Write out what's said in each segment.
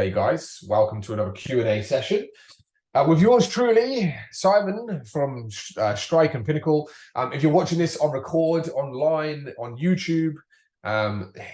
today, guys. Welcome to another Q&A session with yours truly, Simon from Strike and Pinnacle. If you're watching this on record, online, on YouTube,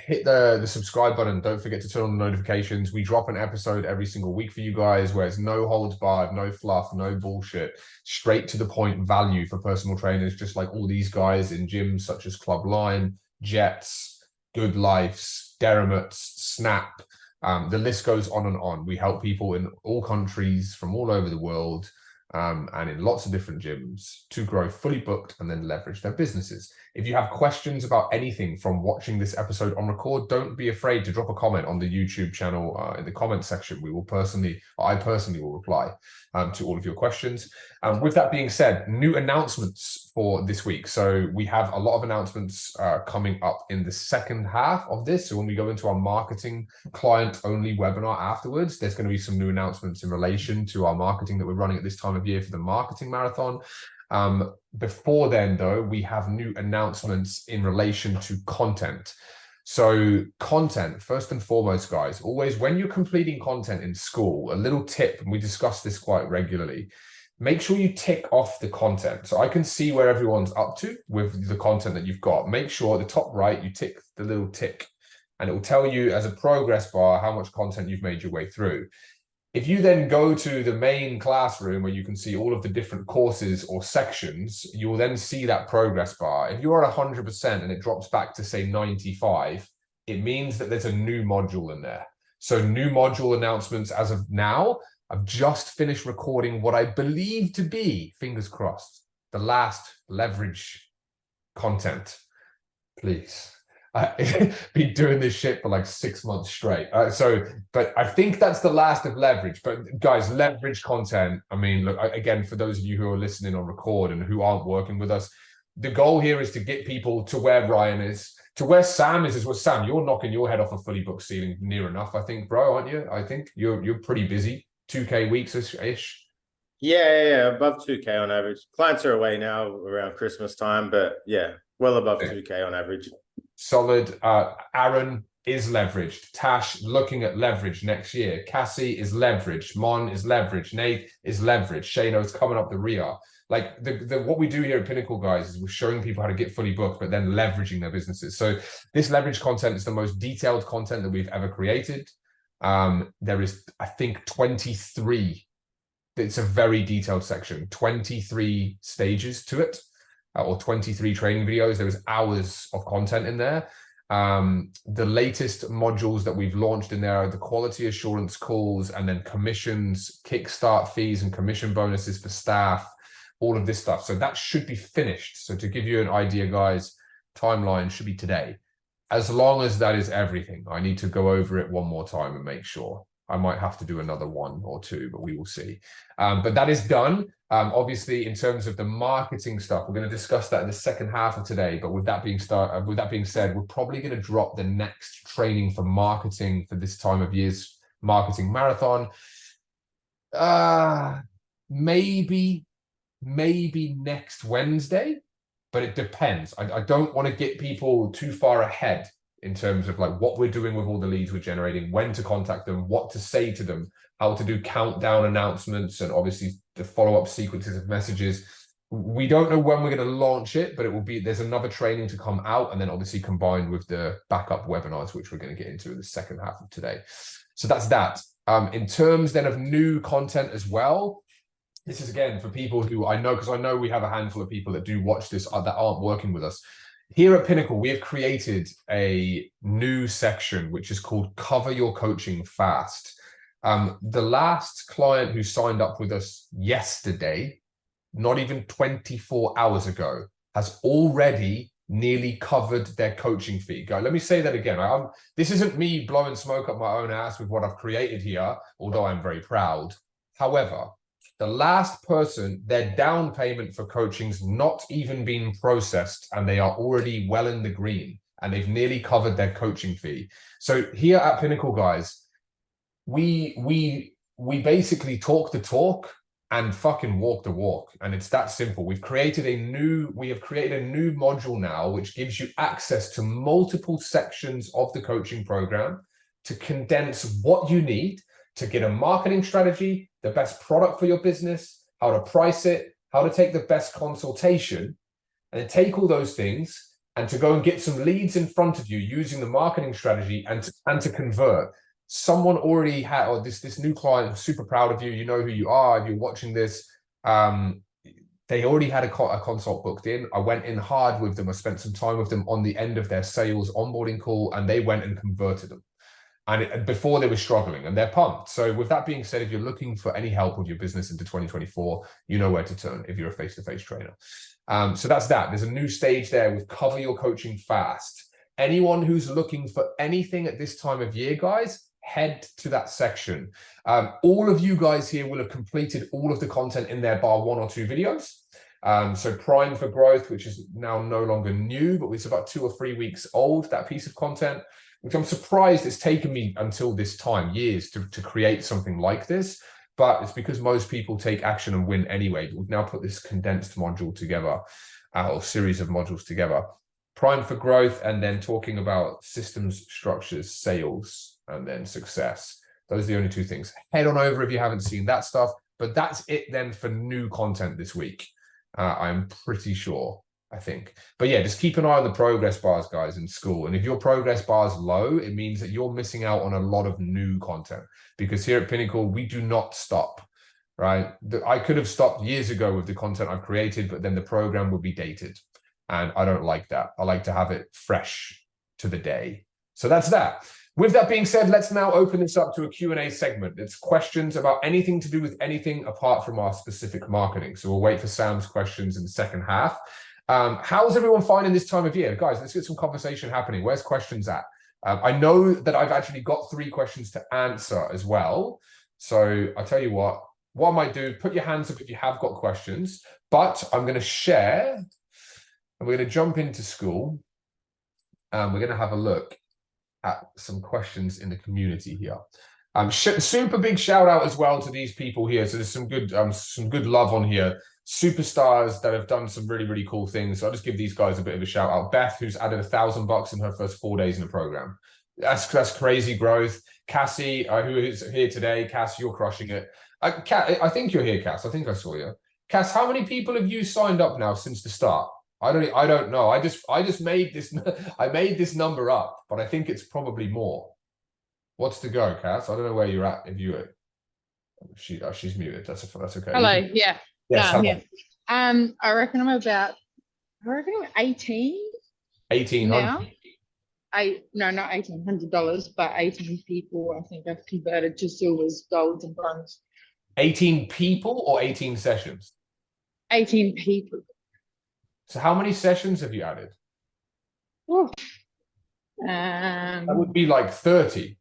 hit the subscribe button. Don't forget to turn on the notifications. We drop an episode every single week for you guys where it's no holds barred, no fluff, no bullshit, straight to the point value for personal trainers, just like all these guys in gyms such as Club Line, Jets, Good Lifes, Derrimats, Snap. The list goes on and on. We help people in all countries from all over the world and in lots of different gyms to grow fully booked and then leverage their businesses. If you have questions about anything from watching this episode on record, don't be afraid to drop a comment on the YouTube channel in the comment section. I personally will reply to all of your questions. With that being said, new announcements for this week. So we have a lot of announcements coming up in the second half of this. So when we go into our marketing client only webinar afterwards, there's going to be some new announcements in relation to our marketing that we're running at this time of year for the marketing marathon. Before then, though, we have new announcements in relation to content. So content, first and foremost, guys, always when you're completing content in school, a little tip, and we discuss this quite regularly, make sure you tick off the content. So I can see where everyone's up to with the content that you've got. Make sure at the top right, you tick the little tick, and it will tell you as a progress bar how much content you've made your way through. If you then go to the main classroom where you can see all of the different courses or sections, you'll then see that progress bar. If you're at 100% and it drops back to say 95, it means that there's a new module in there. So new module announcements as of now. I've just finished recording what I believe to be, fingers crossed, the last leverage content. Please. I've been doing this shit for like 6 months straight. But I think that's the last of leverage. But guys, leverage content. I mean, look, again, for those of you who are listening on record and who aren't working with us, the goal here is to get people to where Ryan is, to where Sam is. Well, Sam, you're knocking your head off a fully booked ceiling near enough, I think, bro, aren't you? I think you're pretty busy. 2K weeks-ish. Yeah, above 2K on average. Clients are away now around Christmas time, but yeah, well above 2K on average. Solid. Aaron is leveraged. Tash looking at leverage next year. Cassie is leveraged. Mon is leveraged. Nate is leveraged. Shano's coming up the rear. Like what we do here at Pinnacle, guys, is we're showing people how to get fully booked, but then leveraging their businesses. So this leverage content is the most detailed content that we've ever created. There is, I think, 23. It's a very detailed section, 23 stages to it. Or 23 training videos. There is hours of content in there. The latest modules that we've launched in there are the quality assurance calls, and then commissions, kickstart fees, and commission bonuses for staff, all of this stuff. So that should be finished. So to give you an idea, guys, timeline should be today. As long as that is everything, I need to go over it one more time and make sure. I might have to do another one or two, but we will see. But that is done. Obviously, in terms of the marketing stuff, we're going to discuss that in the second half of today. But with that being said, we're probably going to drop the next training for marketing for this time of year's marketing marathon. Maybe next Wednesday, but it depends. I don't want to get people too far ahead in terms of like what we're doing with all the leads we're generating, when to contact them, what to say to them, how to do countdown announcements, and obviously the follow-up sequences of messages. We don't know when we're going to launch it, but there's another training to come out, and then obviously combined with the backup webinars, which we're going to get into in the second half of today. So that's that. In terms then of new content as well, this is again for people who I know, because I know we have a handful of people that do watch this that aren't working with us. Here at Pinnacle, we have created a new section, which is called Cover Your Coaching Fast. The last client who signed up with us yesterday, not even 24 hours ago, has already nearly covered their coaching fee. Guys, let me say that again. This isn't me blowing smoke up my own ass with what I've created here, although I'm very proud. However, the last person, their down payment for coaching's not even been processed, and they are already well in the green, and they've nearly covered their coaching fee. So here at Pinnacle, guys, we basically talk the talk and fucking walk the walk, and it's that simple. We have created a new module now, which gives you access to multiple sections of the coaching program to condense what you need to get a marketing strategy, the best product for your business, how to price it, how to take the best consultation, and then take all those things and to go and get some leads in front of you using the marketing strategy and to convert. Someone already had, or this new client, I'm super proud of you. You know who you are. If you're watching this, they already had a consult booked in. I went in hard with them. I spent some time with them on the end of their sales onboarding call, and they went and converted them. And before they were struggling, and they're pumped. So with that being said, if you're looking for any help with your business into 2024, you know where to turn if you're a face-to-face trainer. So that's that. There's a new stage there with Cover Your Coaching Fast. Anyone who's looking for anything at this time of year, guys, head to that section. All of you guys here will have completed all of the content in there bar 1 or 2 videos. So Prime for Growth, which is now no longer new, but it's about 2 or 3 weeks old, that piece of content, which I'm surprised it's taken me until this time, years, to create something like this. But it's because most people take action and win anyway. But we've now put this condensed module together, or series of modules together. Prime for Growth, and then talking about systems, structures, sales, and then success. Those are the only 2 things. Head on over if you haven't seen that stuff. But that's it then for new content this week. I'm pretty sure, I think. But yeah, just keep an eye on the progress bars, guys, in school. And if your progress bar is low, it means that you're missing out on a lot of new content. Because here at Pinnacle, we do not stop, right? I could have stopped years ago with the content I've created, but then the program would be dated. And I don't like that. I like to have it fresh to the day. So that's that. With that being said, let's now open this up to a Q&A segment. It's questions about anything to do with anything apart from our specific marketing. So we'll wait for Sam's questions in the second half. How's everyone finding this time of year? Guys, let's get some conversation happening. Where's questions at? I know that I've actually got 3 questions to answer as well. So I'll tell you what I might do, put your hands up if you have got questions, but I'm going to share and we're going to jump into school and we're going to have a look at some questions in the community here. Super big shout out as well to these people here. So there's some good love on here. Superstars that have done some really, really cool things. So I'll just give these guys a bit of a shout out. Beth, who's added $1,000 in her first 4 days in the program. That's crazy growth. Cassie, who is here today. Cass, you're crushing it. I think you're here, Cass. I think I saw you. Cass, how many people have you signed up now since the start? I don't know. I just made this. I made this number up, but I think it's probably more. What's to go, Cass? I don't know where you're at. If you, she's muted. That's okay. Hello. Yeah. Yes. No, yeah. I reckon I'm about. I reckon I'm 18. 1,800. Now. No, not $1,800, but 18 people. I think I've converted to silvers, golds, and bronze. 18 people or 18 sessions? 18 people. So how many sessions have you added? Oh. That would be like 30.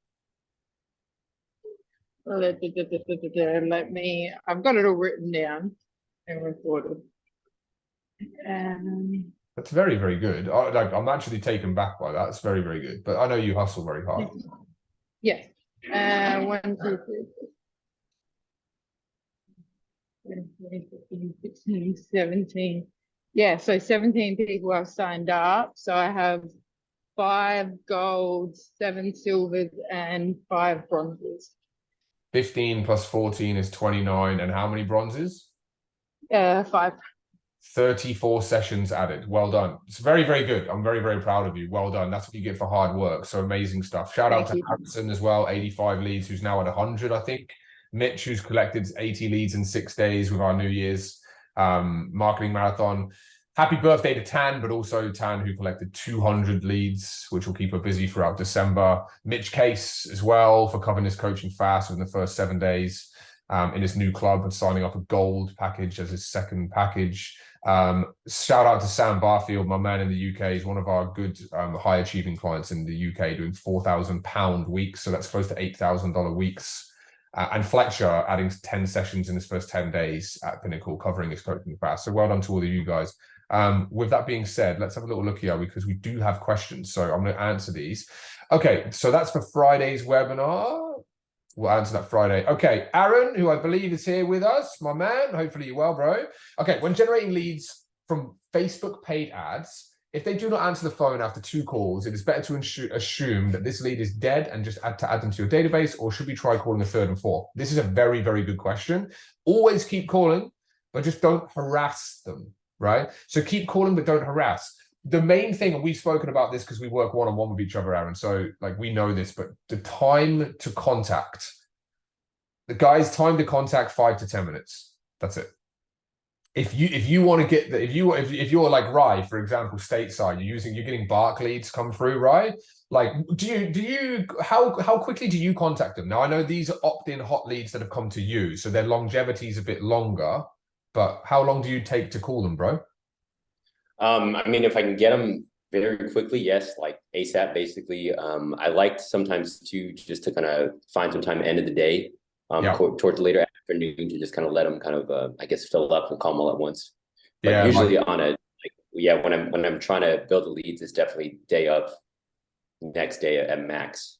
Let me, I've got it all written down and recorded. That's very, very good. I'm actually taken back by that. It's very, very good. But I know you hustle very hard. Yeah. 1, 2, 3, 4, 16, 17. Yeah, so 17 people have signed up. So I have 5 golds, 7 silvers, and 5 bronzes. 15 plus 14 is 29. And how many bronzes? 5. 34 sessions added. Well done. It's very, very good. I'm very, very proud of you. Well done. That's what you get for hard work. So amazing stuff. Shout out to Harrison as well, 85 leads, who's now at 100, I think. Mitch, who's collected 80 leads in 6 days with our New Year's marketing marathon. Happy birthday to Tan, but also Tan, who collected 200 leads, which will keep her busy throughout December. Mitch Case as well for covering his coaching fast within the first 7 days in his new club and signing up a gold package as his second package. Shout out to Sam Barfield, my man in the UK. He's one of our good high achieving clients in the UK, doing £4,000 weeks. So that's close to $8,000 weeks. And Fletcher adding 10 sessions in his first 10 days at Pinnacle, covering his coaching fast. So well done to all of you guys. With that being said, let's have a little look here because we do have questions. So I'm going to answer these. Okay, so that's for Friday's webinar. We'll answer that Friday. Okay, Aaron, who I believe is here with us, my man. Hopefully you're well, bro. Okay, when generating leads from Facebook paid ads, if they do not answer the phone after 2 calls, it is better to assume that this lead is dead and just add them to your database, or should we try calling a 3rd and 4th? This is a very, very good question. Always keep calling, but just don't harass them, right? So keep calling, but don't harass. The main thing, and we've spoken about this because we work one-on-one with each other, Aaron, so like we know this, but the time to contact, the guy's time to contact 5 to 10 minutes. That's it. If you want to get if you're like Rye, for example, stateside, you're getting Bark leads come through, right? Like, how quickly do you contact them? Now I know these are opt-in hot leads that have come to you, so their longevity is a bit longer, but how long do you take to call them, bro? I mean, if I can get them very quickly, yes, like ASAP, basically. I like sometimes just to kind of find some time end of the day, towards the later afternoon, to just kind of let them kind of, I guess, fill up and calm all at once. But usually on a, like, when I'm trying to build the leads, it's definitely day of, next day at max.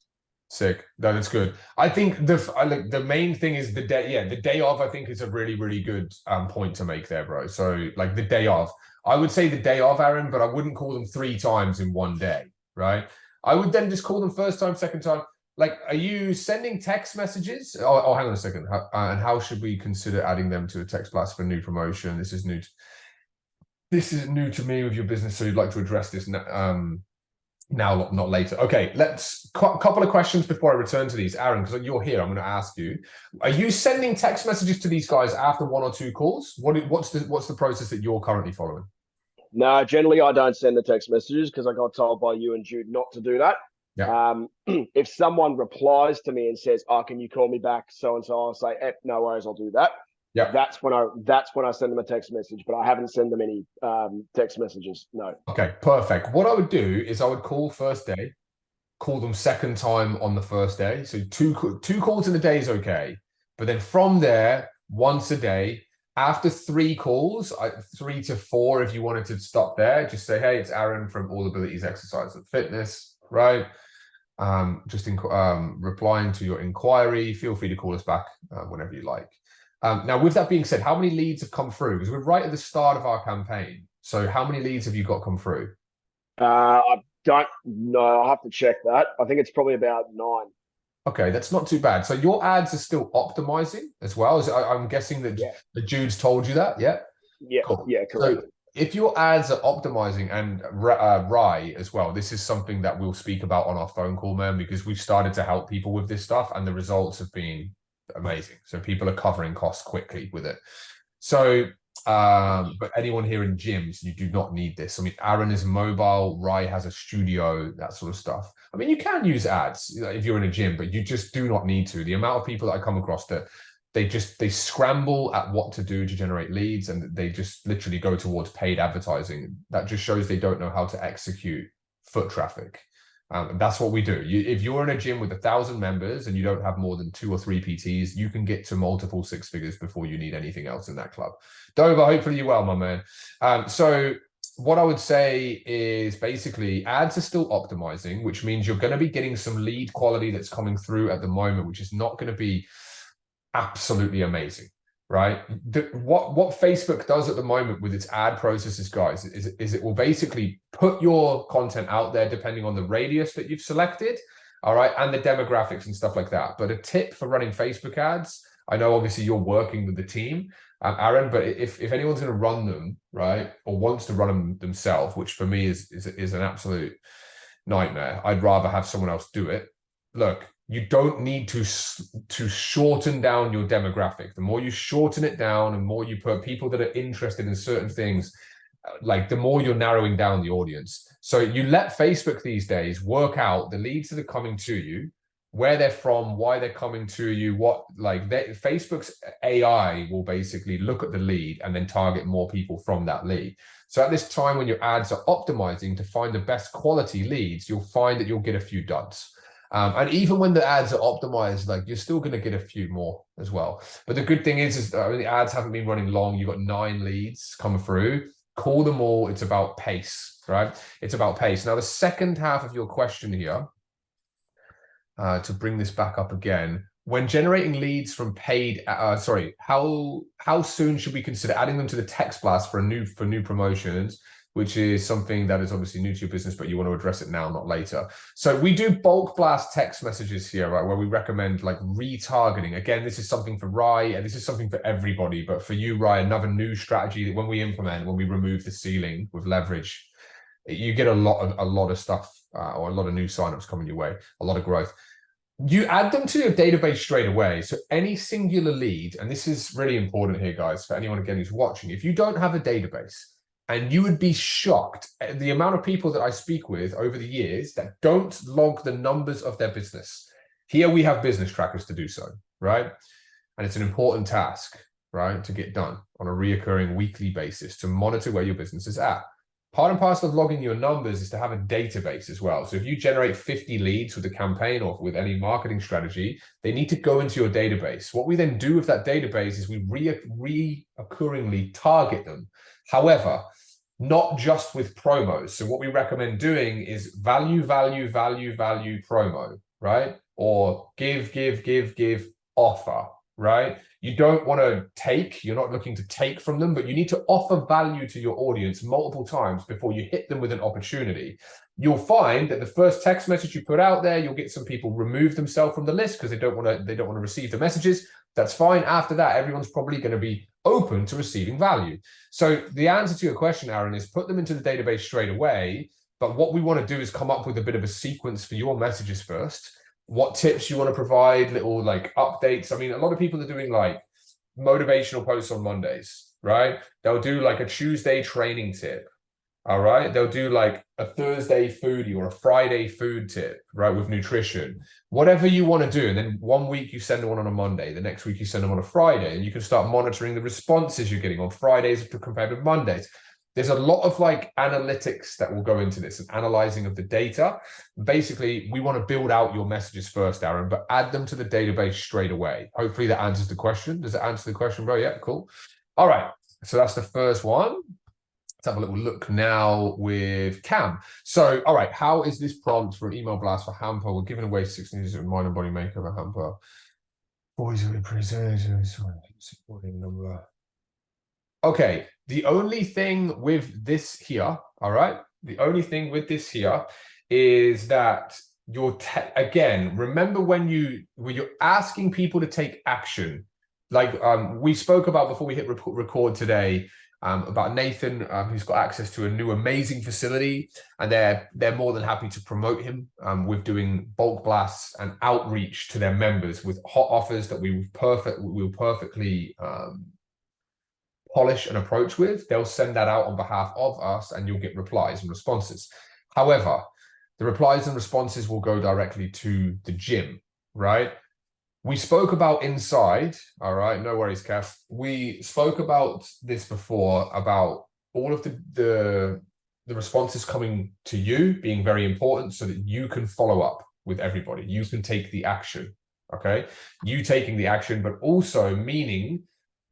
Sick. No, that's good. I think the main thing is the day. Yeah, the day of, I think, is a really, really good point to make there, bro. So like the day of, I would say the day of, Aaron, but I wouldn't call them 3 times in one day, right? I would then just call them first time, second time. Like, are you sending text messages? Oh, hang on a second. And how should we consider adding them to a text blast for new promotion? This is new to me with your business, so you'd like to address this now, not later. Okay, let's couple of questions before I return to these, Aaron, because you're here. I'm going to ask you: are you sending text messages to these guys after 1 or 2 calls? What's the process that you're currently following? No, generally I don't send the text messages because I got told by you and Jude not to do that. Yeah. If someone replies to me and says, "Oh, can you call me back?" so and so, I'll say, "No worries, I'll do that." Yeah. That's when I send them a text message, but I haven't sent them any text messages. No. Okay, perfect. What I would do is I would call first day, call them second time on the first day. So two calls in a day is okay. But then from there, once a day, after 3 calls, 3 to 4, if you wanted to stop there, just say, "Hey, it's Aaron from All Abilities Exercise and Fitness," right? Just replying to your inquiry. Feel free to call us back whenever you like. Now, with that being said, how many leads have come through? Because we're right at the start of our campaign. So how many leads have you got come through? I don't know. I'll have to check that. I think it's probably about 9. Okay, that's not too bad. So your ads are still optimizing as well. I'm guessing that the Jude's told you that, yeah? Yeah, cool. Yeah, correct. So if your ads are optimizing, and Rye as well, this is something that we'll speak about on our phone call, man, because we've started to help people with this stuff and the results have been amazing. So people are covering costs quickly with it. So but anyone here in gyms, you do not need this. I mean, Aaron is mobile, Rye has a studio, that sort of stuff. I mean, you can use ads if you're in a gym, but you just do not need to. The amount of people that I come across that they scramble at what to do to generate leads, and they just literally go towards paid advertising. That just shows they don't know how to execute foot traffic. And that's what we do. If you're in a gym with 1,000 members and you don't have more than 2 or 3 PTs, you can get to multiple 6 figures before you need anything else in that club. Dover, hopefully you're well, my man. So what I would say is basically ads are still optimizing, which means you're going to be getting some lead quality that's coming through at the moment, which is not going to be absolutely amazing, right? What Facebook does at the moment with its ad processes, guys, is it will basically put your content out there depending on the radius that you've selected, all right, and the demographics and stuff like that. But a tip for running Facebook ads, I know obviously you're working with the team, Aaron, but if anyone's going to run them, right, or wants to run them themselves, which for me is an absolute nightmare, I'd rather have someone else do it. Look, you don't need to shorten down your demographic. The more you shorten it down and more you put people that are interested in certain things, like the more you're narrowing down the audience. So you let Facebook these days work out the leads that are coming to you, where they're from, why they're coming to you, Facebook's AI will basically look at the lead and then target more people from that lead. So at this time when your ads are optimizing to find the best quality leads, you'll find that you'll get a few duds. And even when the ads are optimized, like you're still going to get a few more as well. But the good thing is the ads haven't been running long. You've got 9 leads coming through. Call them all. It's about pace, right? It's about pace. Now, the second half of your question here, to bring this back up again, when generating leads from paid, how soon should we consider adding them to the text blast for new promotions which is something that is obviously new to your business, but you want to address it now, not later. So we do bulk blast text messages here, right, where we recommend like retargeting. Again, this is something for Rye, and this is something for everybody, but for you, Rye, another new strategy that when we implement, when we remove the ceiling with leverage, you get a lot of stuff or a lot of new signups coming your way, a lot of growth. You add them to your database straight away. So any singular lead, and this is really important here, guys, for anyone again who's watching, if you don't have a database, and you would be shocked at the amount of people that I speak with over the years that don't log the numbers of their business. Here we have business trackers to do so, right? And it's an important task, right, to get done on a reoccurring weekly basis to monitor where your business is at. Part and parcel of logging your numbers is to have a database as well. So if you generate 50 leads with a campaign or with any marketing strategy, they need to go into your database. What we then do with that database is we reoccurringly target them. However, not just with promos. So what we recommend doing is value promo, right? Or give offer, right? You don't want to take, you're not looking to take from them, but you need to offer value to your audience multiple times before you hit them with an opportunity. You'll find that the first text message you put out there, you'll get some people remove themselves from the list because they don't want to receive the messages. That's fine. After that, everyone's probably going to be open to receiving value. So the answer to your question, Aaron, is put them into the database straight away. But what we want to do is come up with a bit of a sequence for your messages first. What tips you want to provide, little like updates. I mean, a lot of people are doing like motivational posts on Mondays, right? They'll do like a Tuesday training tip. All right. They'll do like a Thursday foodie or a Friday food tip, right? With nutrition, whatever you want to do. And then one week you send one on a Monday, the next week you send them on a Friday, and you can start monitoring the responses you're getting on Fridays compared with Mondays. There's a lot of like analytics that will go into this and analyzing of the data. Basically, we want to build out your messages first, Aaron, but add them to the database straight away. Hopefully that answers the question. Does it answer the question, bro? Yeah, cool. All right. So that's the first one. Let's have a little look now with Cam. So, all right, how is this prompt for an email blast for Hamper? We're giving away 6 news of mind and body makeup at Hamper. Okay, the only thing with this here, all right, the only thing with this here is that again, remember when you're asking people to take action, like we spoke about before we hit record today, about Nathan, who's got access to a new amazing facility, and they're more than happy to promote him with doing bulk blasts and outreach to their members with hot offers that we will perfectly polish and approach with. They'll send that out on behalf of us, and you'll get replies and responses. However, the replies and responses will go directly to the gym, right? We spoke about inside, all right, no worries, Cass. We spoke about this before, about all of the responses coming to you being very important so that you can follow up with everybody. You can take the action, okay? You taking the action, but also meaning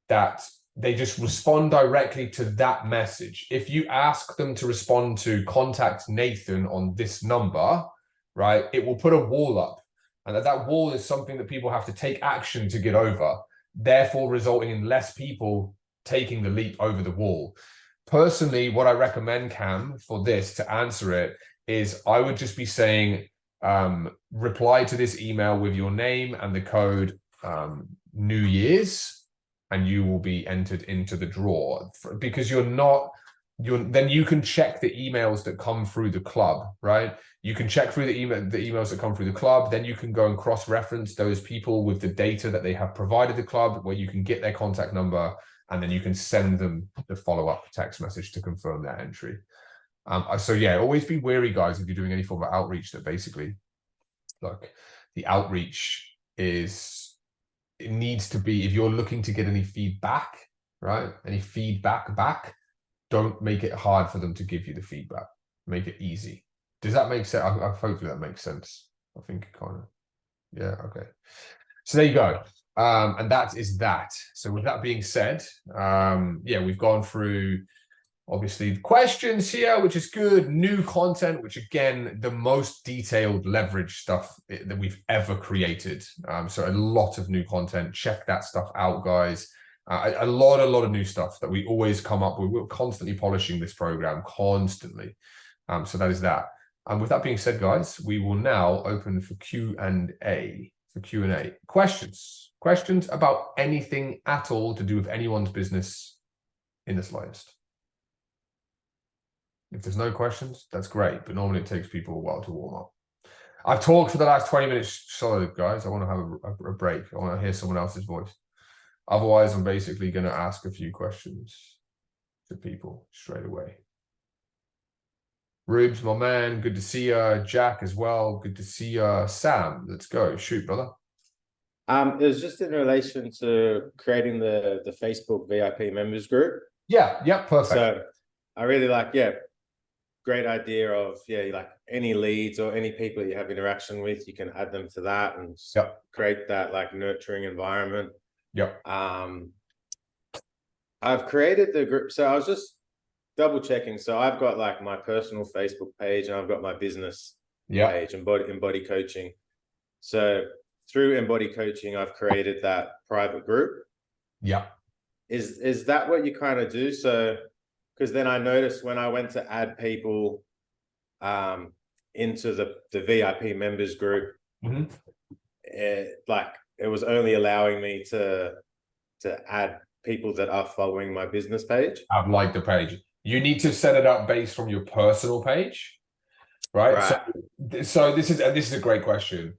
that they just respond directly to that message. If you ask them to respond to contact Nathan on this number, right, it will put a wall up. And that wall is something that people have to take action to get over, therefore resulting in less people taking the leap over the wall. Personally, what I recommend, Cam, for this to answer it is I would just be saying, reply to this email with your name and the code New Year's, and you will be entered into the draw. Because then you can check the emails that come through the club, right? You can check through the emails that come through the club. Then you can go and cross-reference those people with the data that they have provided the club, where you can get their contact number, and then you can send them the follow-up text message to confirm their entry. So yeah, always be wary, guys, if you're doing any form of outreach, that basically, look, the outreach it needs to be, if you're looking to get any feedback, right? Any feedback back, don't make it hard for them to give you the feedback. Make it easy. Does that make sense? Hopefully that makes sense. I think it kind of, yeah, okay. So there you go. And that is that. So with that being said, yeah, we've gone through obviously the questions here, which is good. New content, which again, the most detailed leverage stuff that we've ever created. So a lot of new content. Check that stuff out, guys. A lot of new stuff that we always come up with. We're constantly polishing this program, constantly. So that is that. And with that being said, guys, we will now open for Q&A. Questions about anything at all to do with anyone's business in the slightest. If there's no questions, that's great, but normally it takes people a while to warm up. I've talked for the last 20 minutes solid, guys. I want to have a break. I want to hear someone else's voice. Otherwise, I'm basically going to ask a few questions to people straight away. Rubes, my man, good to see you. Jack as well, good to see you. Sam, let's go. Shoot, brother. It was just in relation to creating the Facebook VIP members group. Yeah, perfect. So I really like, great idea of, like any leads or any people that you have interaction with, you can add them to that and create that like nurturing environment. I've created the group. So I was just double checking. So I've got like my personal Facebook page and I've got my business page, Embody Coaching. So through Embody Coaching, I've created that private group. Is that what you kind of do? So, because then I noticed when I went to add people into the VIP members group, it was only allowing me to add people that are following my business page. I've liked the page. You need to set it up based from your personal page, right? So this is a great question.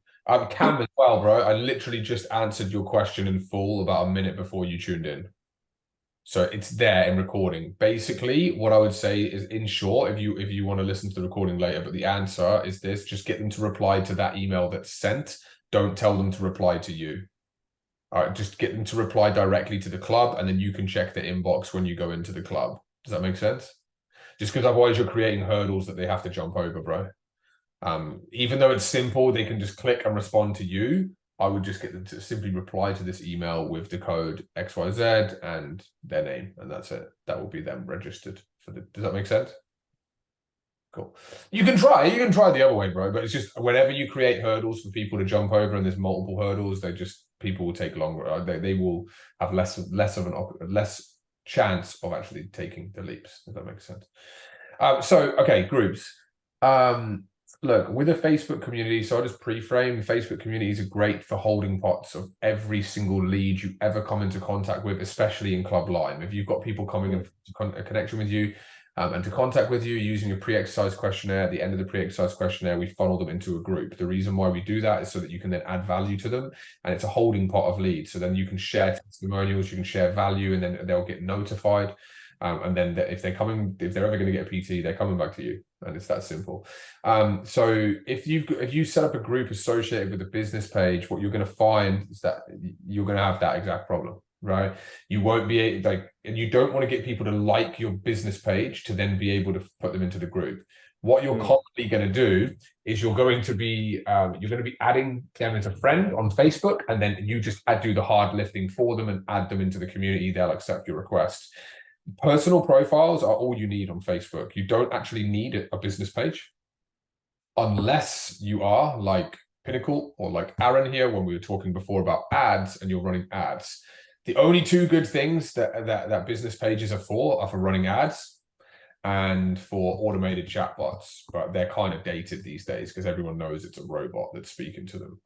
Cam as well, bro. I literally just answered your question in full about a minute before you tuned in. So it's there in recording. Basically, what I would say is, in short, if you want to listen to the recording later, but the answer is this: just get them to reply to that email that's sent. Don't tell them to reply to you. All right, just get them to reply directly to the club, and then you can check the inbox when you go into the club. Does that make sense? Just because otherwise you're creating hurdles that they have to jump over, bro. Even though it's simple, they can just click and respond to you. I would just get them to simply reply to this email with the code XYZ and their name, and that's it. That will be them registered for the. Does that make sense? Cool. You can try the other way, bro. But it's just whenever you create hurdles for people to jump over, and there's multiple hurdles, people will take longer. They will have less chance of actually taking the leaps. If that makes sense. So okay, groups. Look, with a Facebook community, so I'll just pre-frame, Facebook communities are great for holding pots of every single lead you ever come into contact with, especially in Club Lime. If you've got people coming into a connection with you and to contact with you using your pre-exercise questionnaire, at the end of the pre-exercise questionnaire, we funnel them into a group. The reason why we do that is so that you can then add value to them, and it's a holding pot of leads. So then you can share testimonials, you can share value, and then they'll get notified. And then if they're ever going to get a PT, they're coming back to you, and it's that simple. So if you set up a group associated with a business page, what you're going to find is that you're going to have that exact problem, right? You won't be able, and you don't want to get people to like your business page to then be able to put them into the group. What you're commonly going to do is you're going to be adding them as a friend on Facebook, and then you just do the hard lifting for them and add them into the community. They'll accept your requests. Personal profiles are all you need on Facebook. You don't actually need a business page unless you are like Pinnacle or like Aaron here when we were talking before about ads and you're running ads. The only two good things that business pages are for running ads and for automated chatbots, but they're kind of dated these days because everyone knows it's a robot that's speaking to them.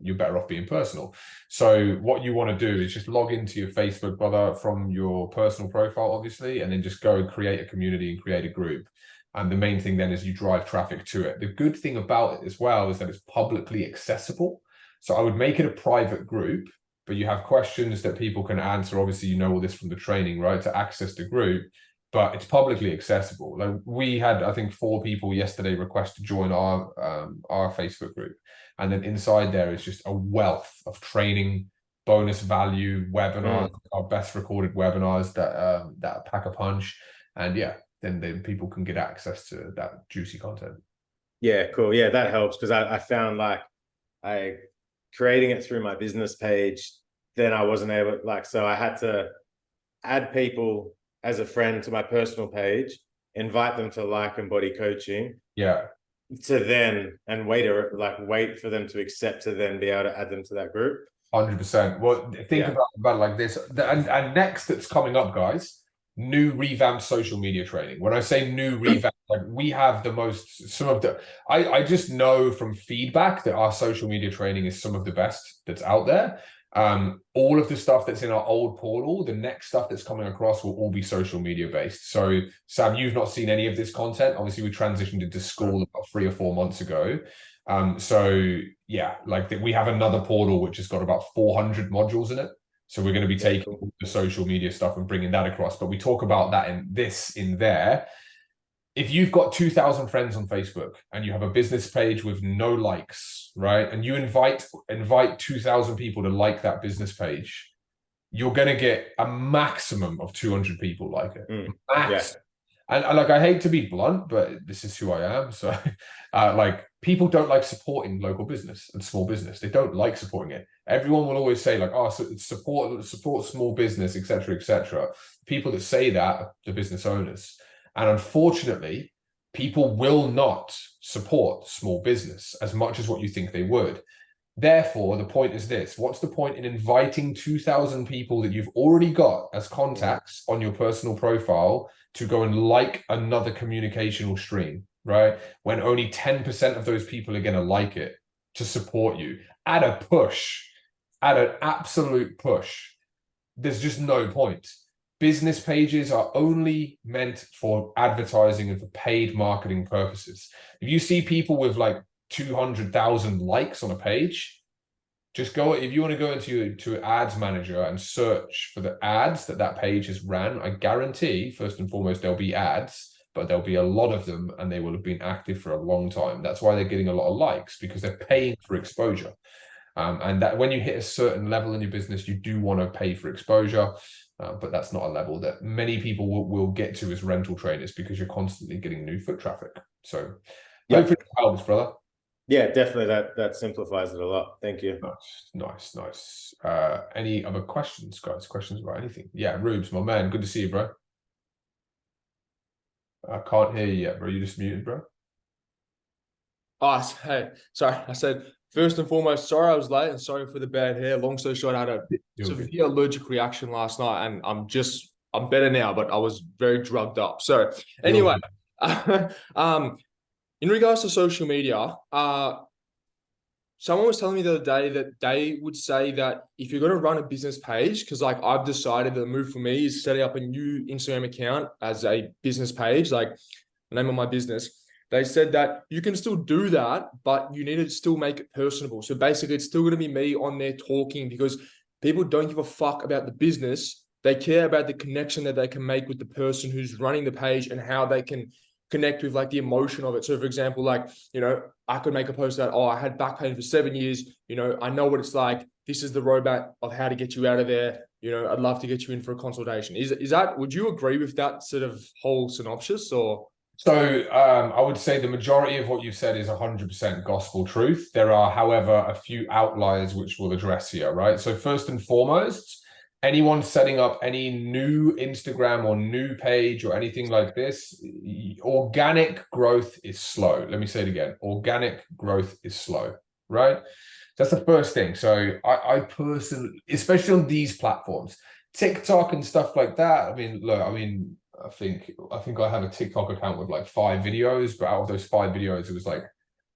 You're better off being personal. So what you want to do is just log into your Facebook, brother, from your personal profile, obviously, and then just go and create a community and create a group. And the main thing then is you drive traffic to it. The good thing about it as well is that it's publicly accessible. So I would make it a private group, but you have questions that people can answer. Obviously, you know all this from the training, right? To access the group. But it's publicly accessible. Like we had, I think, 4 people yesterday request to join our Facebook group, and then inside there is just a wealth of training, bonus value, webinars, our best recorded webinars that pack a punch, and then people can get access to that juicy content. Yeah, cool. Yeah, that helps because I found I creating it through my business page, then I wasn't able so I had to add people as a friend to my personal page, invite them to like Embody Coaching. To then wait for them to accept to then be able to add them to that group. 100%. Well, think about it like this. And next that's coming up, guys, new revamped social media training. When I say new revamped, like we have the most, some of the, I just know from feedback that our social media training is some of the best that's out there. All of the stuff that's in our old portal, the next stuff that's coming across will all be social media based. So Sam, you've not seen any of this content. Obviously we transitioned into school about 3 or 4 months ago. So yeah, like we have another portal which has got about 400 modules in it. So we're going to be taking the social media stuff and bringing that across. But we talk about that in there. If you've got 2,000 friends on Facebook and you have a business page with no likes, right? And you invite 2,000 people to like that business page, you're going to get a maximum of 200 people like it. Max. Yeah. And like, I hate to be blunt, but this is who I am. So like people don't like supporting local business and small business. They don't like supporting it. Everyone will always say like, oh, so support small business, etc., etc. People that say that are the business owners. And unfortunately, people will not support small business as much as what you think they would. Therefore, the point is this: what's the point in inviting 2,000 people that you've already got as contacts on your personal profile to go and like another communicational stream, right? When only 10% of those people are going to like it to support you at a push, at an absolute push. There's just no point. Business pages are only meant for advertising and for paid marketing purposes. If you see people with like 200,000 likes on a page, just go, if you want to go into ads manager and search for the ads that page has ran, I guarantee first and foremost there'll be ads, but there'll be a lot of them and they will have been active for a long time. That's why they're getting a lot of likes, because they're paying for exposure. And that when you hit a certain level in your business, you do want to pay for exposure. But that's not a level that many people will get to as rental trainers, because you're constantly getting new foot traffic. So hopefully it helps, brother. Yeah, definitely. That simplifies it a lot. Thank you. Nice. Any other questions, guys? Questions about anything? Yeah, Rubes, my man. Good to see you, bro. I can't hear you yet, bro. You just muted, bro. Oh, hey, sorry. I said, first and foremost, sorry I was late and sorry for the bad hair. Long story short, I had a severe allergic reaction last night and I'm better now, but I was very drugged up. So anyway, in regards to social media, someone was telling me the other day that they would say that if you're going to run a business page, because like I've decided the move for me is setting up a new Instagram account as a business page, like the name of my business. They said that you can still do that, but you need to still make it personable. So basically, it's still going to be me on there talking, because people don't give a fuck about the business. They care about the connection that they can make with the person who's running the page and how they can connect with like the emotion of it. So for example, like, I could make a post that, I had back pain for 7 years. I know what it's like. This is the roadmap of how to get you out of there. I'd love to get you in for a consultation. Is that, would you agree with that sort of whole synopsis or? So I would say the majority of what you've said is 100% gospel truth. There are, however, a few outliers which we'll address here, right? So first and foremost, anyone setting up any new Instagram or new page or anything like this, organic growth is slow. Let me say it again. Organic growth is slow, right? That's the first thing. So I personally, especially on these platforms, TikTok and stuff like that. I mean, look, I think I have a TikTok account with like 5 videos, but out of those 5 videos, it was like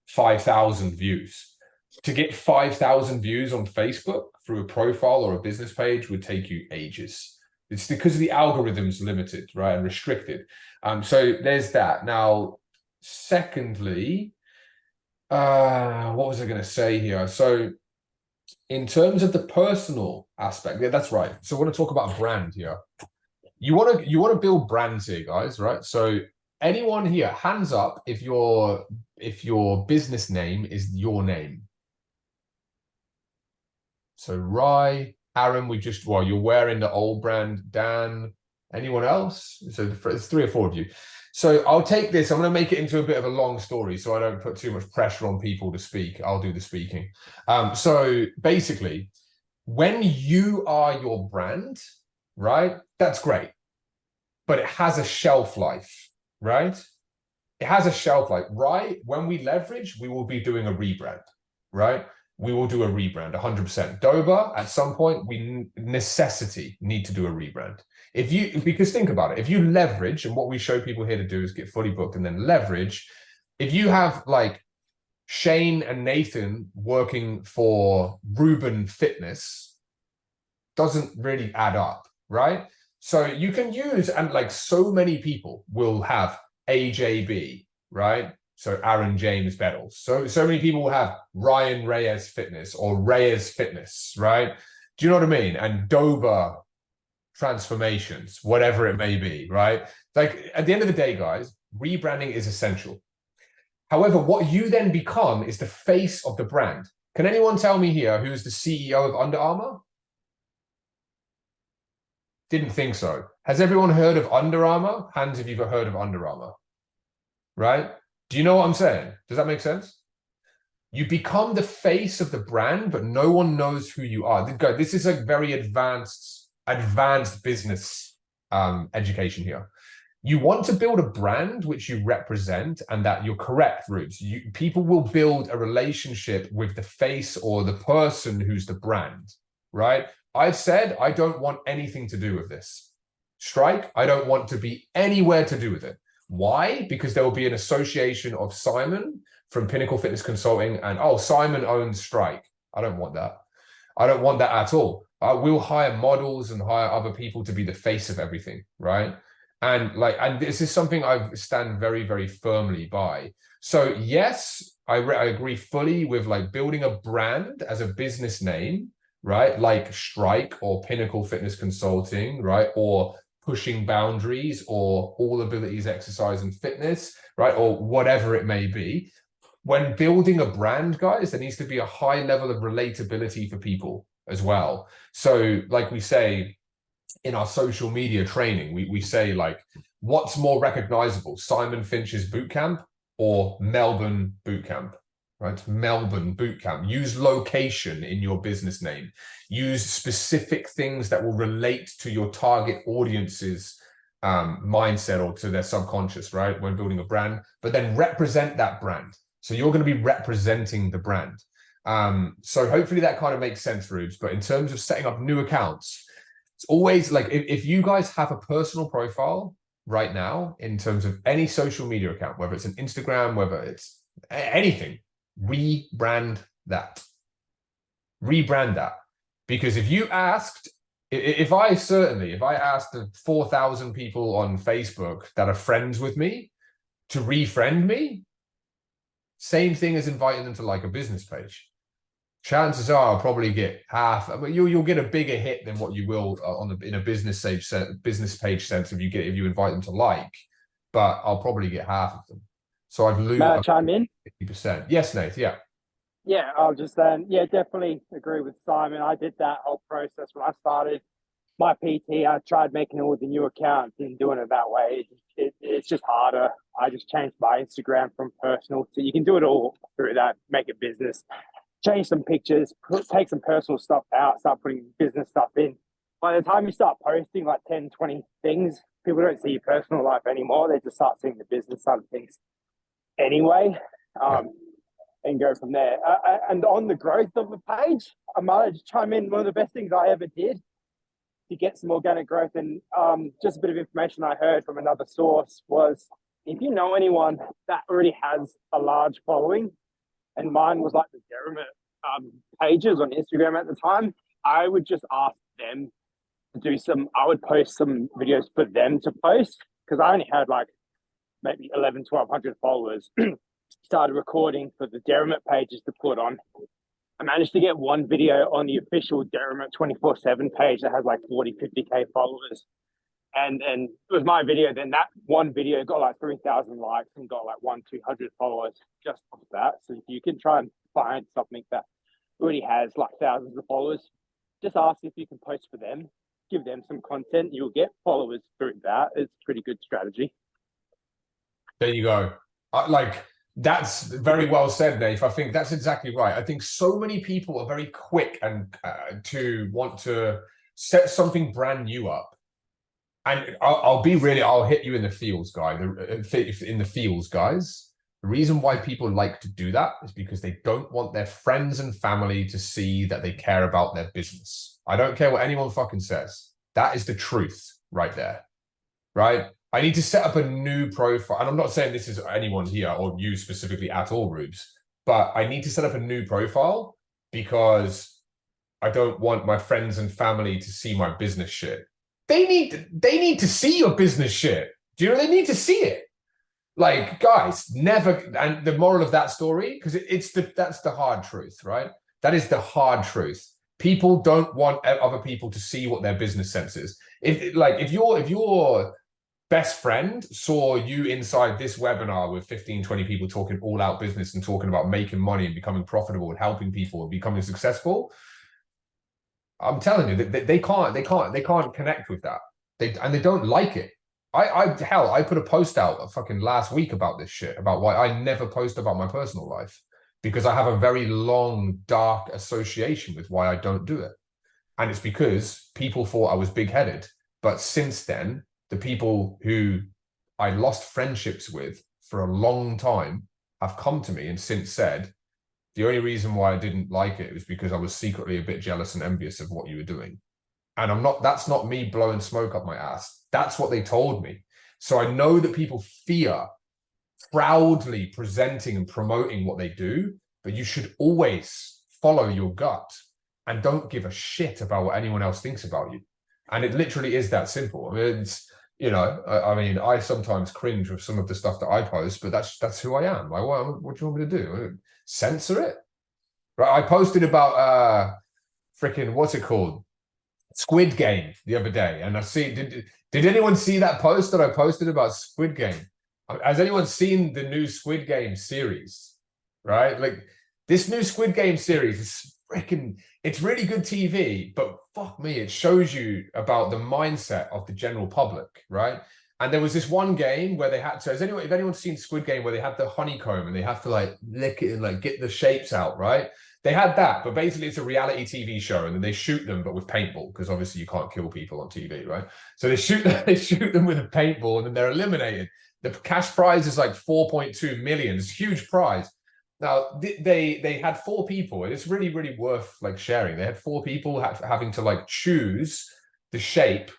5,000 views. To get 5,000 views on Facebook through a profile or a business page would take you ages. It's because the algorithm's limited, right, and restricted. So there's that. Now, secondly, what was I going to say here? So in terms of the personal aspect, yeah, that's right. So I want to talk about a brand here. You want to build brands here, guys, right? So anyone here, hands up if your business name is your name. So Rye, Aaron, you're wearing the old brand. Dan, anyone else? So it's 3 or 4 of you. So I'll take this. I'm going to make it into a bit of a long story so I don't put too much pressure on people to speak. I'll do the speaking. So basically, when you are your brand, right? That's great. But it has a shelf life, right? It has a shelf life, right? When we leverage, we will be doing a rebrand, right? we will do a rebrand 100%. Doba, at some point, we necessity need to do a rebrand. Because think about it, if you leverage, and what we show people here to do is get fully booked and then leverage. If you have like Shane and Nathan working for Ruben Fitness, doesn't really add up, right? So you can use, and like so many people will have AJB, right? So Aaron James Bettles. So many people will have Ryan Reyes Fitness or Reyes Fitness, right? Do you know what I mean? And Doba Transformations, whatever it may be, right? Like at the end of the day, guys, rebranding is essential. However, what you then become is the face of the brand. Can anyone tell me here who's the CEO of Under Armour? Didn't think so. Has everyone heard of Under Armour? Hands if you've heard of Under Armour, right? Do you know what I'm saying? Does that make sense? You become the face of the brand, but no one knows who you are. This is a very advanced business education here. You want to build a brand which you represent, and that you're correct, Rubes. People will build a relationship with the face or the person who's the brand, right? I've said I don't want anything to do with this. Strike, I don't want to be anywhere to do with it. Why? Because there will be an association of Simon from Pinnacle Fitness Consulting and, oh, Simon owns Strike. I don't want that. I don't want that at all. We'll hire models and hire other people to be the face of everything, right? And this is something I stand very, very firmly by. So yes, I agree fully with like building a brand as a business name, right? Like Strike or Pinnacle Fitness Consulting, right? Or Pushing Boundaries or All Abilities Exercise and Fitness, right? Or whatever it may be. When building a brand, guys, there needs to be a high level of relatability for people as well. So like we say in our social media training, we say like, what's more recognizable, Simon Finch's Bootcamp or Melbourne Bootcamp, right? Melbourne Bootcamp. Use location in your business name. Use specific things that will relate to your target audience's mindset or to their subconscious, right? When building a brand, but then represent that brand. So you're going to be representing the brand. So hopefully that kind of makes sense, Rubes. But in terms of setting up new accounts, it's always like if you guys have a personal profile right now in terms of any social media account, whether it's an Instagram, whether it's anything, rebrand that. Rebrand that. Because if you asked, if I asked the 4,000 people on Facebook that are friends with me to refriend me, same thing as inviting them to like a business page. Chances are I'll probably get half. I mean, you'll get a bigger hit than what you will in a business page sense if you invite them to like, but I'll probably get half of them. So I've lose. May I chime in? 50%. Yes, Nate. Yeah. Yeah, I'll just yeah, definitely agree with Simon. I did that whole process when I started my PT. I tried making it with a new account, didn't do it that way. It's just harder. I just changed my Instagram from personal to, you can do it all through that, make it business. Change some pictures, take some personal stuff out, start putting business stuff in. By the time you start posting like 10, 20 things, people don't see your personal life anymore. They just start seeing the business side of things anyway, and go from there. And on the growth of the page, I might just chime in. One of the best things I ever did to get some organic growth, and just a bit of information I heard from another source was, if you know anyone that already has a large following, and mine was like the Dermot pages on Instagram at the time, I would just ask them to do I would post some videos for them to post, because I only had like maybe 1,100 followers. Started recording for the Dermot pages to put on. I managed to get one video on the official Dermot 24/7 page that has like 40-50K followers. And with my video, then that one video got like 3,000 likes and got like 100-200 followers just off that. So if you can try and find something that already has like thousands of followers, just ask if you can post for them, give them some content, you'll get followers through that. It's a pretty good strategy. There you go. That's very well said, Dave. I think that's exactly right. I think so many people are very quick and to want to set something brand new up. And I'll hit you in the feels, guys. The reason why people like to do that is because they don't want their friends and family to see that they care about their business. I don't care what anyone fucking says. That is the truth right there, right? I need to set up a new profile. And I'm not saying this is anyone here or you specifically at all, Rubes, but I need to set up a new profile because I don't want my friends and family to see my business shit. They need to see your business shit. Do you know they need to see it? Like, guys, never. And the moral of that story, because that's the hard truth, right? That is the hard truth. People don't want other people to see what their business sense is. If your best friend saw you inside this webinar with 15, 20 people talking all out business and talking about making money and becoming profitable and helping people and becoming successful, I'm telling you that they can't connect with that. They don't like it. I put a post out fucking last week about this shit, about why I never post about my personal life, because I have a very long, dark association with why I don't do it. And it's because people thought I was big-headed. But since then, the people who I lost friendships with for a long time have come to me and since said, the only reason why I didn't like it was because I was secretly a bit jealous and envious of what you were doing. And that's not me blowing smoke up my ass. That's what they told me. So I know that people fear proudly presenting and promoting what they do, but you should always follow your gut and don't give a shit about what anyone else thinks about you. And it literally is that simple. I mean, it's, you know, I sometimes cringe with some of the stuff that I post, but that's who I am. Like, what do you want me to do? Censor it? Right? I posted about freaking, what's it called? Squid Game the other day, and I see. Did anyone see that post that I posted about Squid Game? Has anyone seen the new Squid Game series? Right, like this new Squid Game series is freaking. It's really good TV, but fuck me, it shows you about the mindset of the general public, right? And there was this one game where they had to. If anyone's seen Squid Game, where they have the honeycomb and they have to like lick it and like get the shapes out, right? They had that, but basically it's a reality TV show, and then they shoot them, but with paintball, because obviously you can't kill people on TV, right? So they shoot them with a paintball, and then they're eliminated. The cash prize is like 4.2 million. It's a huge prize. Now they had 4 people, and it's really, really worth like sharing. They had 4 people having to like choose the shape,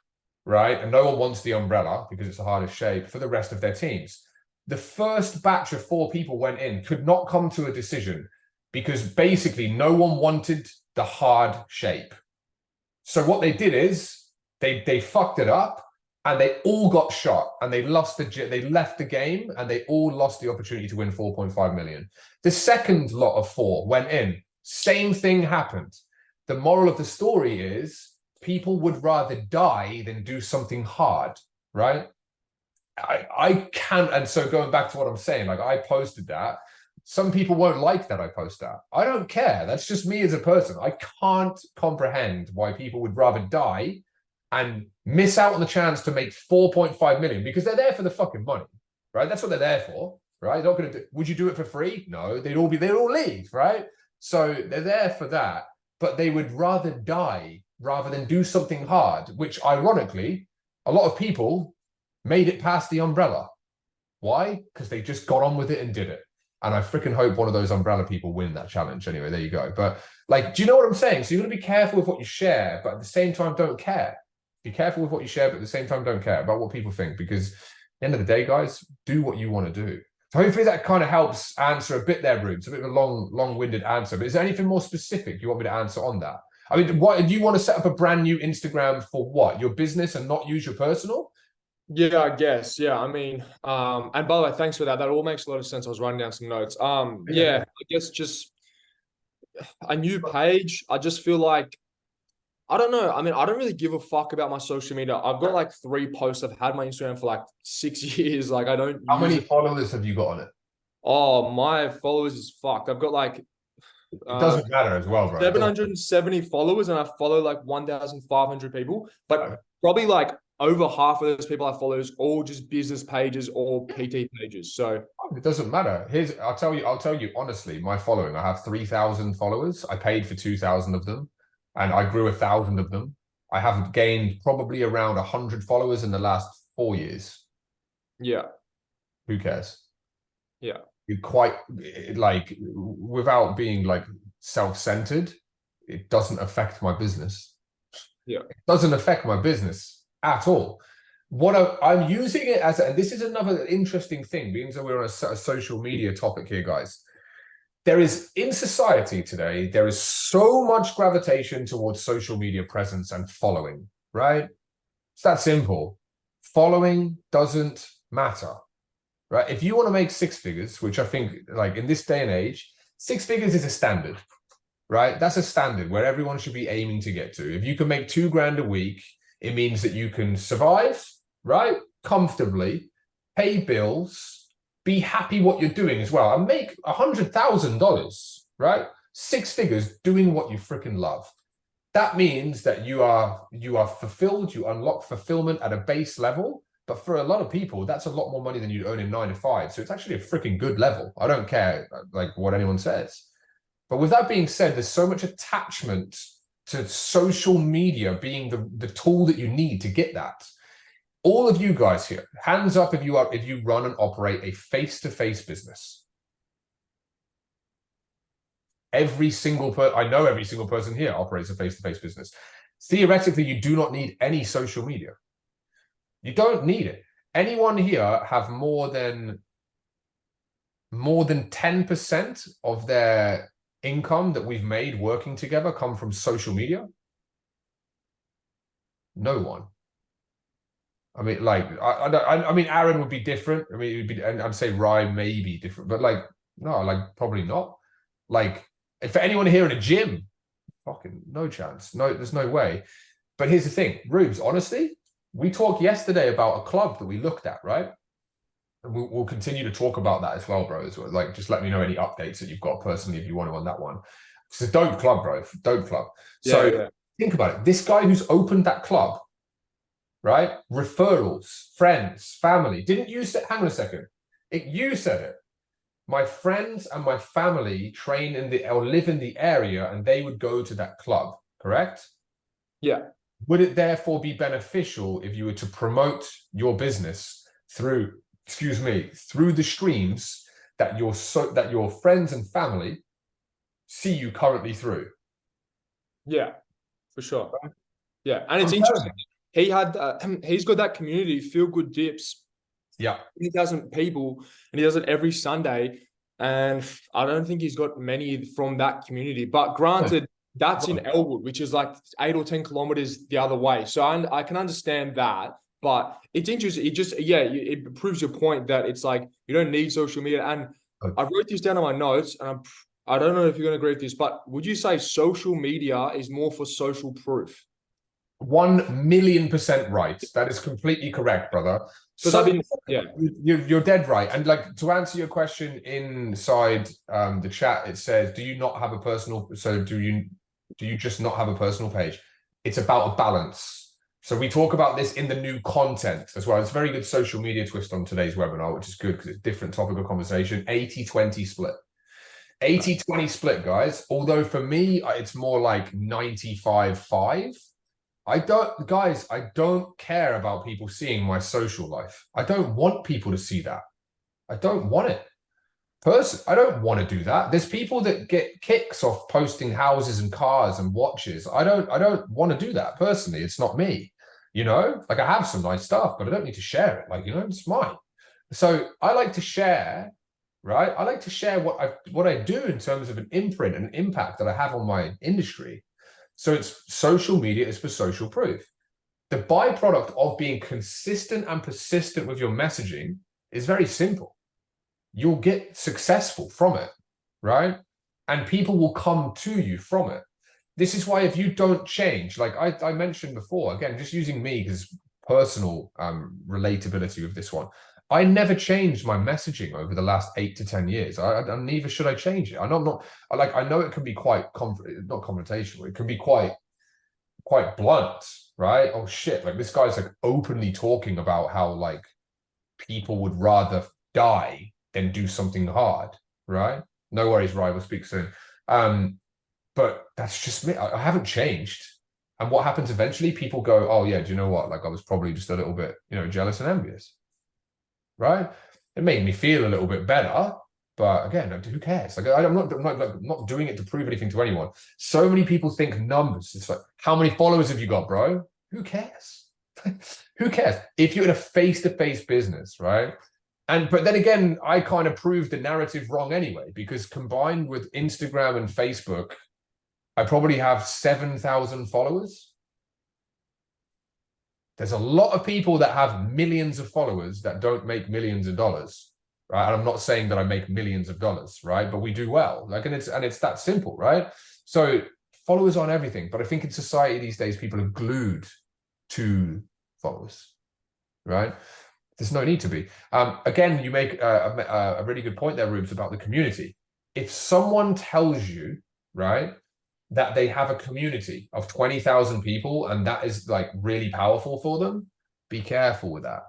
right? And no one wants the umbrella because it's the hardest shape for the rest of their teams. The first batch of 4 people went in, could not come to a decision, because basically no one wanted the hard shape. So what they did is they fucked it up, and they all got shot, and they left the game, and they all lost the opportunity to win 4.5 million. The second lot of 4 went in. Same thing happened. The moral of the story is people would rather die than do something hard, right? I can't. And so going back to what I'm saying, like I posted that. Some people won't like that I post that. I don't care. That's just me as a person. I can't comprehend why people would rather die and miss out on the chance to make 4.5 million, because they're there for the fucking money, right? That's what they're there for, right? They're not going to. Would you do it for free? No, they'd all leave, right? So they're there for that, but they would rather die rather than do something hard, which ironically, a lot of people made it past the umbrella. Why? Because they just got on with it and did it. And I freaking hope one of those umbrella people win that challenge. Anyway, there you go. But like, do you know what I'm saying? So you're going to be careful with what you share, but at the same time, don't care. Be careful with what you share, but at the same time, don't care about what people think, because at the end of the day, guys, do what you want to do. So hopefully that kind of helps answer a bit there, Rube. It's a bit of a long-winded answer, but is there anything more specific you want me to answer on that? I mean, what do you want to set up a brand new Instagram for? What, your business, and not use your personal? Yeah, I guess. Yeah, I mean, and by the way, thanks for that. That all makes a lot of sense. I was writing down some notes. Yeah, I guess just a new page. I just feel like, I don't know. I mean, I don't really give a fuck about my social media. I've got like 3 posts. I've had my Instagram for like 6 years. Like I don't. How many followers have you got on it? Oh, my followers is fucked. I've got like. It doesn't matter as well, bro. 770 followers, and I follow like 1,500 people, but probably like over half of those people I follow is all just business pages or PT pages. So it doesn't matter. I'll tell you honestly, my following, I have 3,000 followers. I paid for 2,000 of them, and I grew 1,000 of them. I have gained probably around 100 followers in the last 4 years. Yeah. Who cares? Yeah. quite like, without being like self-centered, it doesn't affect my business. Yeah, it doesn't affect my business at all. What I'm using it as, and this is another interesting thing, being that we're on a social media topic here, guys. There is, in society today, there is so much gravitation towards social media presence and following, right? It's that simple. Following doesn't matter, right? If you want to make 6 figures, which I think, like, in this day and age, 6 figures is a standard, right? That's a standard where everyone should be aiming to get to. If you can make 2 grand a week, it means that you can survive, right? Comfortably, pay bills, be happy what you're doing as well, and make $100,000, right? 6 figures doing what you freaking love. That means that you are fulfilled, you unlock fulfillment at a base level. But for a lot of people, that's a lot more money than you'd earn in 9 to 5. So it's actually a freaking good level. I don't care like what anyone says. But with that being said, there's so much attachment to social media being the tool that you need to get that. All of you guys here, hands up if you run and operate a face-to-face business. I know every single person here operates a face-to-face business. Theoretically, you do not need any social media. You don't need it. Anyone here have more than 10% of their income that we've made working together come from social media? No one. I mean, like, I mean, Aaron would be different. I mean, it would be, and I'd say Ryan may be different, but like, no, like, probably not. Like, if for anyone here in a gym, fucking no chance. No, there's no way. But here's the thing, Rubes, honestly, we talked yesterday about a club that we looked at, right? And we'll continue to talk about that as well, bro. As well. Like, just let me know any updates that you've got personally if you want to on that one. It's a dope club, bro. Dope club. So think about it. This guy who's opened that club, right? Referrals, friends, family. Didn't you say, hang on a second. You said it. My friends and my family train or live in the area and they would go to that club, correct? Yeah. Would it therefore be beneficial if you were to promote your business through the streams that your friends and family see you currently through? Yeah, for sure. Yeah, and it's interesting. He's got that community, Feel Good Dips. Yeah. 20,000 people, and he does it every Sunday. And I don't think he's got many from that community. But granted, that's in Elwood, which is like 8 or 10 kilometers the other way. So I can understand that. But it's interesting. It proves your point that it's like you don't need social media. And I wrote this down on my notes, and I don't know if you're going to agree with this, but would you say social media is more for social proof? 1,000,000% right. That is completely correct, brother. So you're dead right. And like, to answer your question inside the chat, it says, do you not have a personal? So do you just not have a personal page? It's about a balance. So we talk about this in the new content as well. It's a very good social media twist on today's webinar, which is good because it's a different topic of conversation. 80-20 split. 80-20 split, guys. Although for me, it's more like 95-5. I don't care about people seeing my social life. I don't want people to see that. I don't want it. I don't want to do that. There's people that get kicks off posting houses and cars and watches. I don't want to do that personally. It's not me. You know, like, I have some nice stuff, but I don't need to share it. Like, you know, it's mine. So I like to share, right? I like to share what I do in terms of an imprint and impact that I have on my industry. So it's social media is for social proof. The byproduct of being consistent and persistent with your messaging is very simple. You'll get successful from it, right? And people will come to you from it. This is why if you don't change, like I mentioned before, again, just using me because personal relatability with this one, I never changed my messaging over the last 8 to 10 years. Neither should I change it. I know it can be quite not confrontational. It can be quite blunt, right? Oh shit! Like, this guy's like openly talking about how like people would rather die than do something hard, right? No worries, Ryan. We'll speak soon. But that's just me. I haven't changed. And what happens eventually? People go, oh yeah, do you know what? Like, I was probably just a little bit, jealous and envious. Right? It made me feel a little bit better, But again, who cares? Like, I'm not doing it to prove anything to anyone. So many people think numbers. It's like, how many followers have you got, bro? Who cares? Who cares? If you're in a face-to-face business, right? But then again, I kind of proved the narrative wrong anyway, because combined with Instagram and Facebook, I probably have 7,000 followers. There's a lot of people that have millions of followers that don't make millions of dollars, right? And I'm not saying that I make millions of dollars, right? But we do well. Like, and it's that simple, right? So followers aren't everything, but I think in society these days, people are glued to followers, right? There's no need to be. Again, you make a really good point there, Rubes, about the community. If someone tells you, right, that they have a community of 20,000 people and that is like really powerful for them, be careful with that,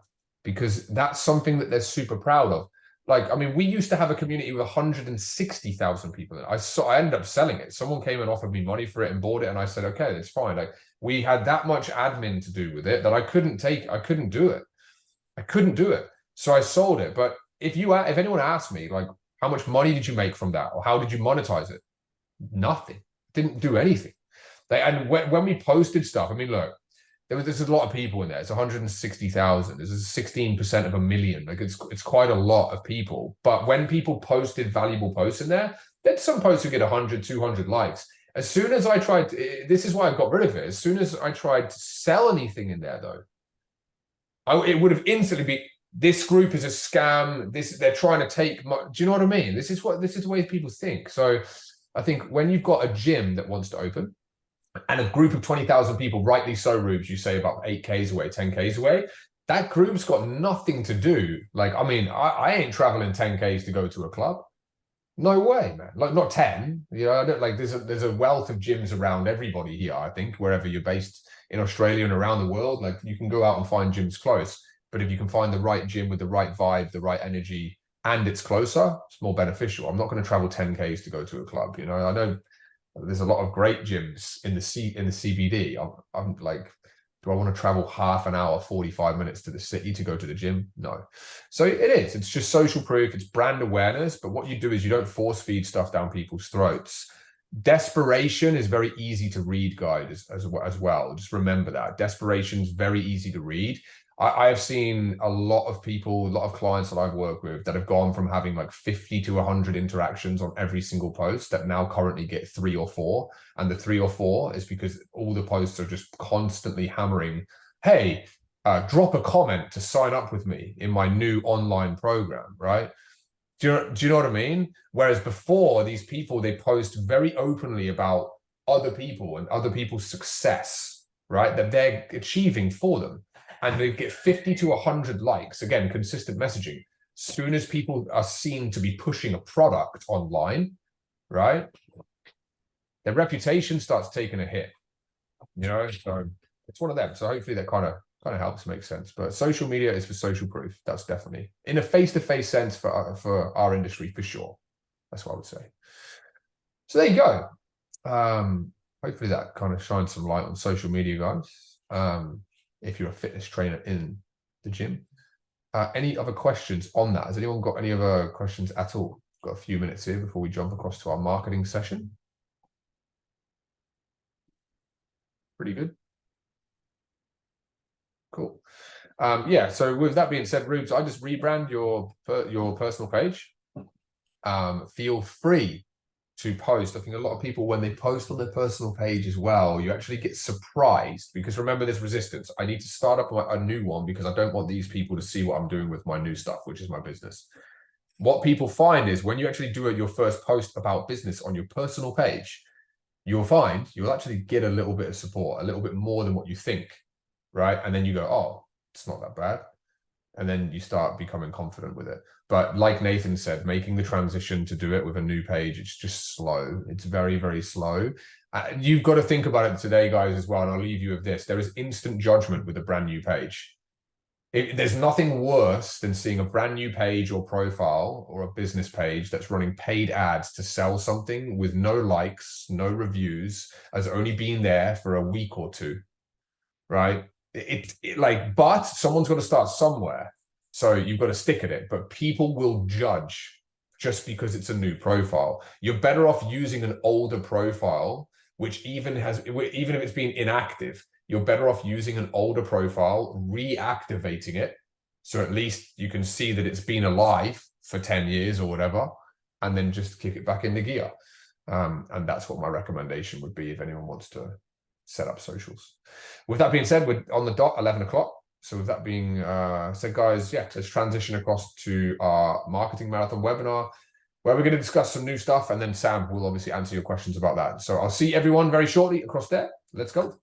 because that's something that they're super proud of. Like, I mean, we used to have a community with 160,000 people. I ended up selling it. Someone came and offered me money for it and bought it. And I said, okay, that's fine. Like, we had that much admin to do with it that I couldn't do it. I couldn't do it. So I sold it. But if anyone asked me, like, how much money did you make from that? Or how did you monetize it? Nothing. Didn't do anything. And when we posted stuff, I mean, look, there's a lot of people in there. It's 160,000. This is 16% of a million. Like, it's quite a lot of people. But when people posted valuable posts in there, there's some posts who get 100, 200 likes. As soon as I tried, this is why I got rid of it. As soon as I tried to sell anything in there, though, it would have instantly been, this group is a scam. They're trying to take. Do you know what I mean? This is the way people think. So I think when you've got a gym that wants to open, and a group of 20,000 people, rightly so, Rubes, you say about 8Ks away, 10Ks away, that group's got nothing to do. Like, I mean, I ain't traveling 10Ks to go to a club. No way, man. Like, not 10. You know, I don't like. There's a wealth of gyms around everybody here. I think wherever you're based in Australia and around the world, like, you can go out and find gyms close. But if you can find the right gym with the right vibe, the right energy, and it's closer, it's more beneficial. I'm not going to travel 10Ks to go to a club. You know, I know there's a lot of great gyms in the CBD. I'm like, do I want to travel half an hour, 45 minutes to the city to go to the gym? No. So it's just social proof. It's brand awareness. But what you do is you don't force feed stuff down people's throats. Desperation is very easy to read, guys, as well. Just remember that. Desperation is very easy to read. I have seen a lot of people, a lot of clients that I've worked with that have gone from having like 50 to 100 interactions on every single post that now currently get 3 or 4. And the 3 or 4 is because all the posts are just constantly hammering, hey, drop a comment to sign up with me in my new online program, right? Do you know what I mean? Whereas before, these people, they post very openly about other people and other people's success, right? That they're achieving for them. And they get 50 to 100 likes, again, consistent messaging. Soon as people are seen to be pushing a product online, right, their reputation starts taking a hit, you know? So it's one of them. So hopefully that kind of helps make sense. But social media is for social proof. That's definitely in a face-to-face sense for our industry, for sure. That's what I would say. So there you go. Hopefully that kind of shines some light on social media, guys. If you're a fitness trainer in the gym. Any other questions on that? Has anyone got any other questions at all? Got a few minutes here before we jump across to our marketing session. Pretty good. Cool. Yeah, so with that being said, Rubes, I just rebrand your personal page. Feel free to post. I think a lot of people, when they post on their personal page as well, you actually get surprised, because remember, there's resistance. I need to start up a new one because I don't want these people to see what I'm doing with my new stuff, which is my business. What people find is when you actually do your first post about business on your personal page, you'll find you'll actually get a little bit of support, a little bit more than what you think, right? And then you go, oh, it's not that bad. And then you start becoming confident with it. But like Nathan said, making the transition to do it with a new page, it's just slow. It's very, very slow. You've got to think about it today, guys, as well. And I'll leave you with this. There is instant judgment with a brand new page. There's nothing worse than seeing a brand new page or profile or a business page that's running paid ads to sell something with no likes, no reviews, has only been there for a week or two, right? But someone's got to start somewhere. So you've got to stick at it, but people will judge. just because it's a new profile. You're better off using an older profile, which even if it's been inactive, you're better off using an older profile, reactivating it. So at least you can see that it's been alive for 10 years or whatever, and then just kick it back into gear. And that's what my recommendation would be if anyone wants to set up socials. With that being said, we're on the dot, 11 o'clock. So with that being said, guys, yeah, let's transition across to our marketing marathon webinar, where we're going to discuss some new stuff. And then Sam will obviously answer your questions about that. So I'll see everyone very shortly across there. Let's go.